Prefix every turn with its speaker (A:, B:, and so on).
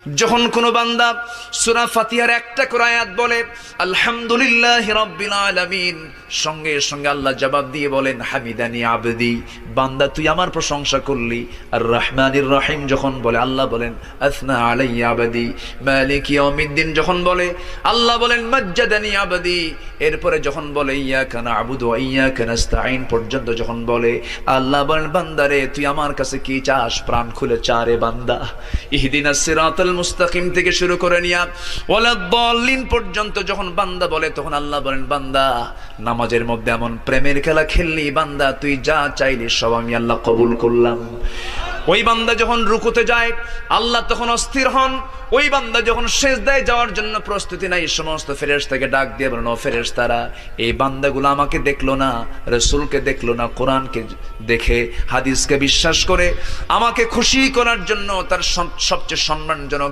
A: যখন কোনো বান্দা সূরা ফাতিহার একটা করে আয়াত বলে আলহামদুলিল্লাহি রাব্বিল আলামিন, সঙ্গে সঙ্গে আল্লাহ জবাব দিয়ে বলেন হামিদানি আবদি, বান্দা তুই আমার প্রশংসা করলি। আর রহমানির রহিম যখন বলে আল্লাহ বলেন আসনা আলাইয়া আবদি। মালিক ইয়াউমিদ্দিন যখন বলে আল্লাহ বলেন মাজ্জাদানি আবদি। এরপরে যখন বলে ইয়াকা না'বুদু ওয়া ইয়াকা নাস্তাঈন পর্যন্ত যখন বলে আল্লাহ বলেন বান্দারে তুই আমার কাছে কি চাস, প্রাণ খুলে চারে বান্দা। ইহদিনাস সিরাতাল মুস্তাকিম থেকে শুরু করে নিয়া ওয়ালাদ-দাল্লিন পর্যন্ত যখন বান্দা বলে তখন আল্লাহ বলেন বান্দা নামাজের মধ্যে এমন প্রেমের খেলা খেললি বান্দা, তুই যা চাইলি সব আমি আল্লাহ কবুল করলাম। ওই বান্দা যখন রুকুতে যায় আল্লাহ তখন অস্থির হন। ওই বান্দা যখন সিজদায় যাওয়ার জন্য প্রস্তুতি নাই, সমস্ত ফেরেশতাকে ডাক দিয়ে বলেন ও ফেরেশতারা, এই বান্দাগুলো আমাকে দেখলো না, রাসূলকে দেখলো না, কোরআনকে দেখে হাদিসকে বিশ্বাস করে আমাকে খুশি করার জন্য তার সবচেয়ে সম্মানজনক